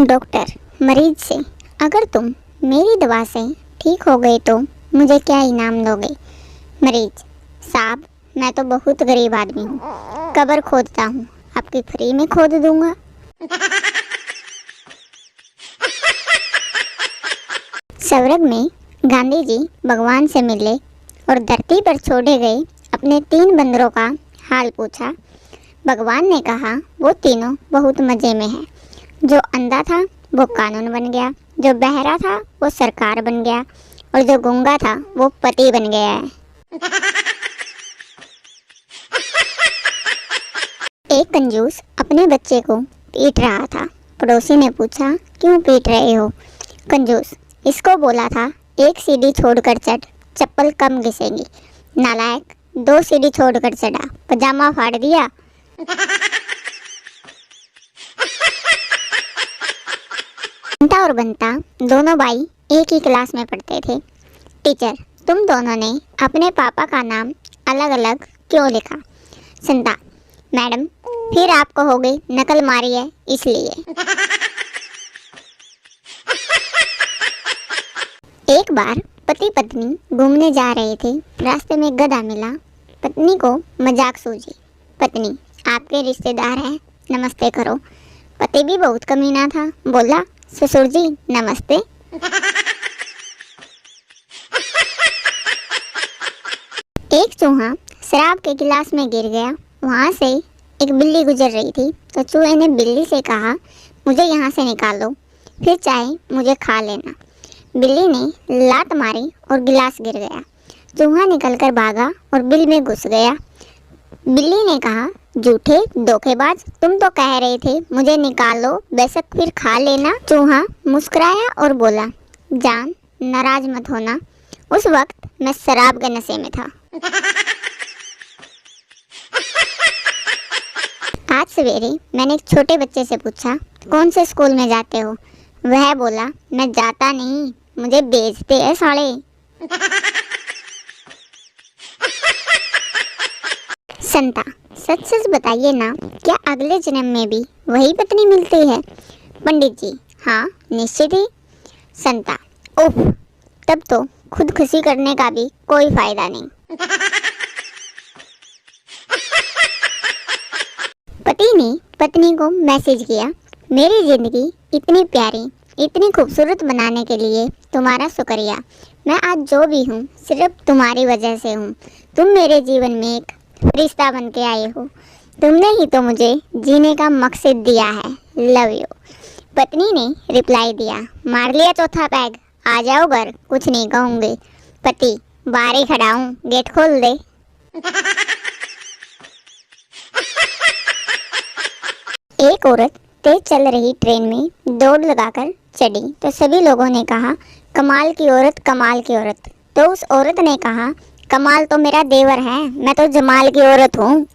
Doctor मरीज से, अगर तुम मेरी दवा से ठीक हो गए तो मुझे क्या इनाम दोगे? मरीज, साहब मैं तो बहुत गरीब आदमी हूँ, कब्र खोदता हूँ, आपकी फ्री में खोद दूंगा। स्वर्ग में गांधी जी भगवान से मिले और धरती पर छोड़े गए अपने 3 बंदरों का हाल पूछा। भगवान ने कहा वो तीनों बहुत मज़े में हैं। जो अंधा था वो कानून बन गया, जो बहरा था वो सरकार बन गया और जो गूंगा था वो पति बन गया है। एक कंजूस अपने बच्चे को पीट रहा था। पड़ोसी ने पूछा क्यों पीट रहे हो? कंजूस, इसको बोला था 1 सीढ़ी छोड़कर चढ़, चप्पल कम घिसेगी। नालायक, 2 सीढ़ी छोड़कर चढ़ा, पजामा फाड़ दिया। बंटा और बंता दोनों भाई एक ही क्लास में पढ़ते थे। टीचर, तुम दोनों ने अपने पापा का नाम अलग अलग क्यों लिखा? संता, मैडम फिर आप कहोगे नकल मारी है इसलिए। एक बार पति पत्नी घूमने जा रहे थे, रास्ते में गधा मिला। पत्नी को मजाक सूझी। पत्नी, आपके रिश्तेदार हैं, नमस्ते करो। पति भी बहुत कमीना था, बोला ससुर जी नमस्ते। एक चूहा शराब के गिलास में गिर गया। वहां से एक बिल्ली गुजर रही थी तो चूहे ने बिल्ली से कहा मुझे यहाँ से निकालो, फिर चाहे मुझे खा लेना। बिल्ली ने लात मारी और गिलास गिर गया। चूहा निकलकर भागा और बिल में घुस गया। बिल्ली ने कहा झूठे धोखेबाज, तुम तो कह रहे थे मुझे निकालो, बेशक फिर खा लेना। चूहा मुस्कुराया और बोला जान नाराज मत होना, उस वक्त मैं शराब के नशे में था। आज सवेरे मैंने एक छोटे बच्चे से पूछा कौन से स्कूल में जाते हो? वह बोला मैं जाता नहीं, मुझे बेचते हैं साले। संता, सच सच बताइए ना, क्या अगले जन्म में भी वही पत्नी मिलती है? पंडित जी, हाँ निश्चित ही। संता, उफ, तब तो खुदकुशी करने का भी कोई फायदा नहीं। पति ने पत्नी को मैसेज किया मेरी जिंदगी इतनी प्यारी, इतनी खूबसूरत बनाने के लिए तुम्हारा शुक्रिया। मैं आज जो भी हूँ सिर्फ तुम्हारी वजह से हूँ। तुम मेरे जीवन में एक रिश्ता बन के आए हो, तुमने ही तो मुझे जीने का मकसद दिया है, लव यू। पत्नी ने रिप्लाई दिया मार लिया चौथा पैग, आ जाओ घर, कुछ नहीं कहूँगी। पति, बाहर ही खड़ा हूँ, गेट खोल दे। एक औरत तेज चल रही ट्रेन में दौड़ लगाकर चढ़ी तो सभी लोगों ने कहा कमाल की औरत, कमाल की औरत। तो उस औरत ने कहा कमाल तो मेरा देवर है, मैं तो जमाल की औरत हूँ।